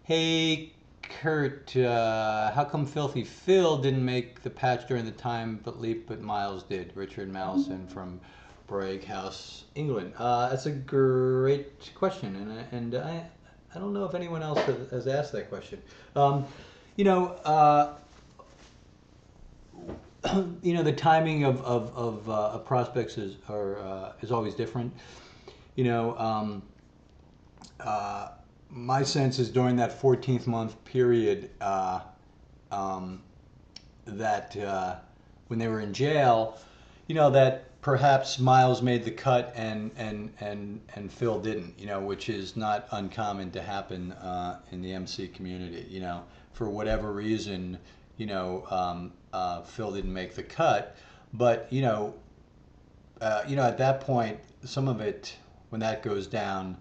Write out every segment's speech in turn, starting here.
Hey, Kurt, how come Filthy Phil didn't make the patch during the time but Miles did? Richard Mallison from House, England. That's a great question, and I don't know if anyone else has asked that question. Um, you know, uh, the timing of prospects is always different. You know, uh, my sense is during that 14th month period um, that when they were in jail, that perhaps Miles made the cut and Phil didn't, which is not uncommon to happen in the MC community. For whatever reason, Phil didn't make the cut, but at that point, some of it when that goes down.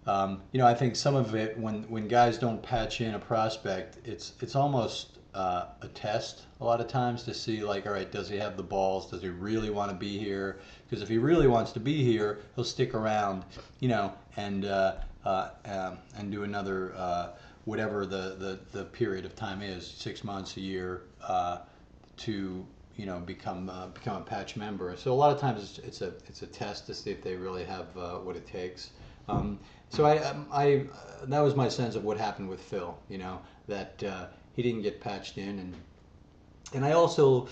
I think some of it, when guys don't patch in a prospect, it's almost a test a lot of times to see, like, all right, does he have the balls? Does he really want to be here? Because if he really wants to be here, he'll stick around, and do another whatever the period of time is, 6 months, a year, to become a patch member. So a lot of times it's a test to see if they really have what it takes. So I that was my sense of what happened with Phil. That he didn't get patched in, and I also,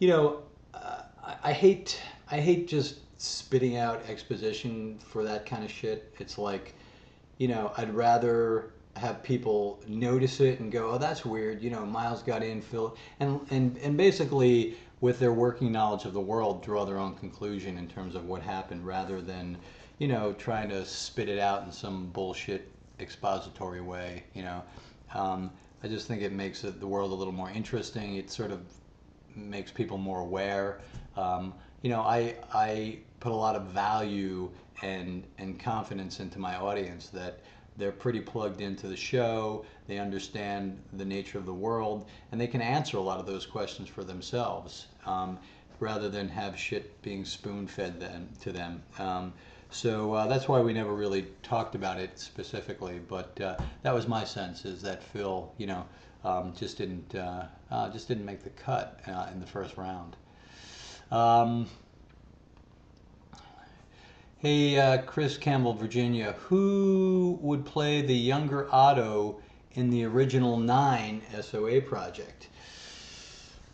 you know, I hate just spitting out exposition for that kind of shit. It's like, I'd rather have people notice it and go, oh, that's weird. Miles got in, Phil, and basically with their working knowledge of the world, draw their own conclusion in terms of what happened, rather than trying to spit it out in some bullshit expository way. I just think it makes the world a little more interesting. It sort of makes people more aware. I put a lot of value and confidence into my audience that they're pretty plugged into the show. They understand the nature of the world, and they can answer a lot of those questions for themselves, rather than have shit being spoon-fed to them. So that's why we never really talked about it specifically. But that was my sense, is that Phil, just didn't make the cut in the first round. Um, Hey, Chris Campbell, Virginia. Who would play the younger Otto in the original 9 SOA project?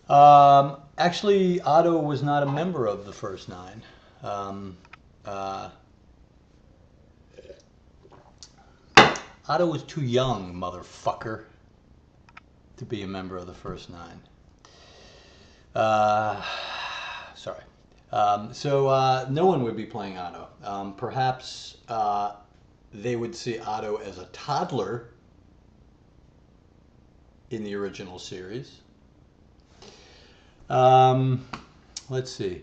Actually, Otto was not a member of the first 9. Um, uh, Otto was too young, motherfucker, to be a member of the first 9. Sorry. So no one would be playing Otto. Perhaps they would see Otto as a toddler in the original series. Let's see.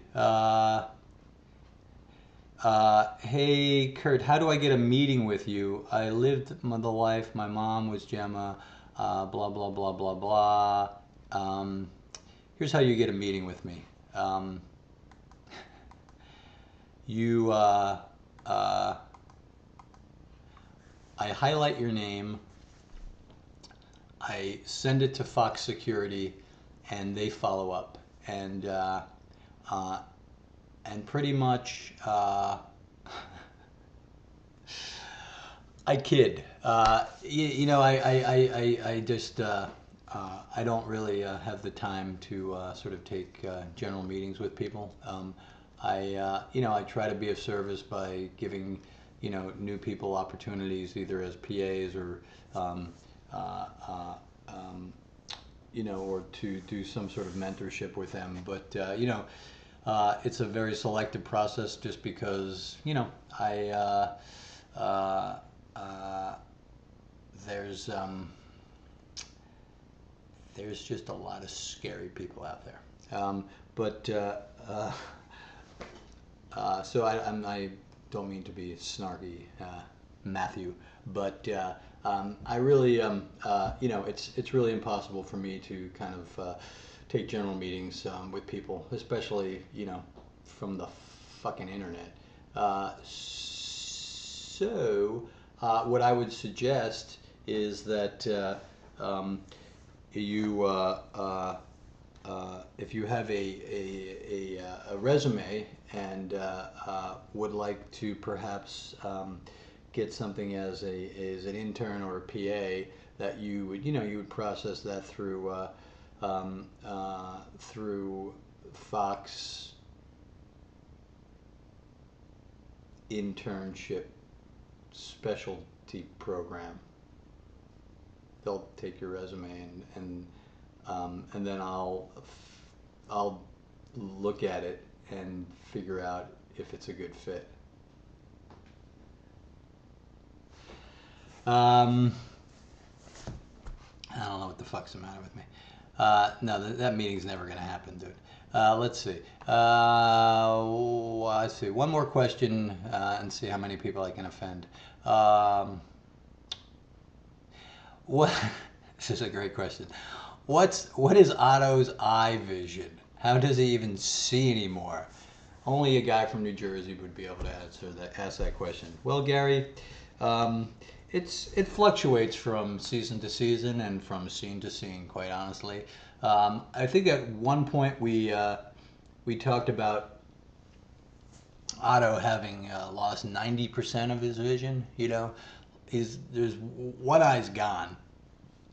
Hey, Kurt, how do I get a meeting with you? I lived the life. My mom was Gemma. Blah, blah, blah, blah, blah. Here's how you get a meeting with me. You, I highlight your name. I send it to Fox Security, and they follow up. And pretty much, I kid. I just I don't really have the time to sort of take general meetings with people. I try to be of service by giving new people opportunities, either as PAs or or to do some sort of mentorship with them. But it's a very selective process, just because I there's there's just a lot of scary people out there. But so I don't mean to be snarky, Matthew, but I really, it's really impossible for me to kind of take general meetings with people, especially from the fucking internet. So what I would suggest is that you if you have a resume and would like to perhaps get something as an intern or a PA, that you would you would process that through Fox internship specialty program. They'll take your resume and then I'll look at it and figure out if it's a good fit. I don't know what the fuck's the matter with me. No, that meeting's never gonna happen, dude. Let's see. Let's see. One more question and see how many people I can offend. What? This is a great question. What is Otto's eye vision? How does he even see anymore? Only a guy from New Jersey would be able to ask that question. Well, Gary, it fluctuates from season to season and from scene to scene, quite honestly. I think at one point we talked about Otto having lost 90% of his vision. There's one eye's gone,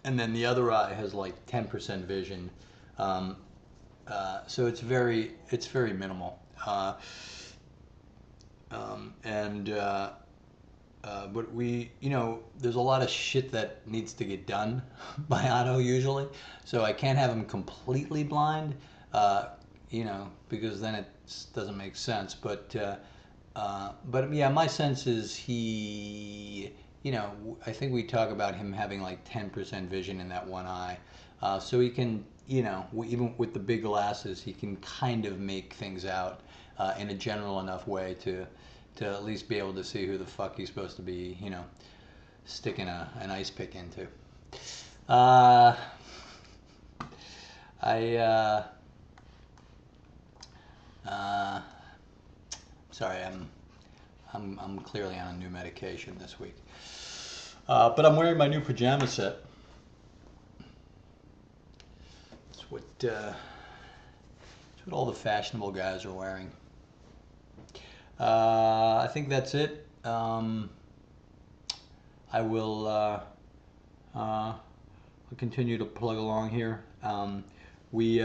and then the other eye has like 10% vision. So it's very minimal. But there's a lot of shit that needs to get done by Otto usually, so I can't have him completely blind, because then it doesn't make sense. But yeah, my sense is he, I think we talk about him having like 10% vision in that one eye, so he can, even with the big glasses, he can kind of make things out in a general enough way to at least be able to see who the fuck he's supposed to be, sticking an ice pick into. Sorry, I'm clearly on a new medication this week, but I'm wearing my new pajama set. It's what all the fashionable guys are wearing. I think that's it. I will I'll continue to plug along here. We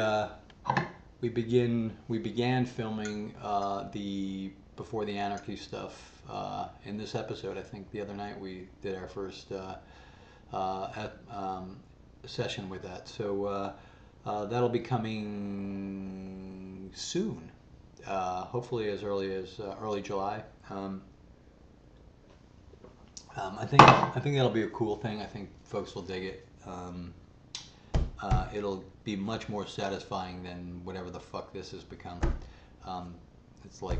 began filming the Before the Anarchy stuff in this episode. I think the other night we did our first session with that. So that'll be coming soon. Hopefully as early as early July. I think that'll be a cool thing. I think folks will dig it. It'll be much more satisfying than whatever the fuck this has become. It's like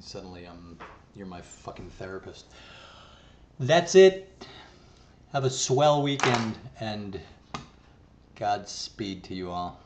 suddenly you're my fucking therapist. That's it. Have a swell weekend and Godspeed to you all.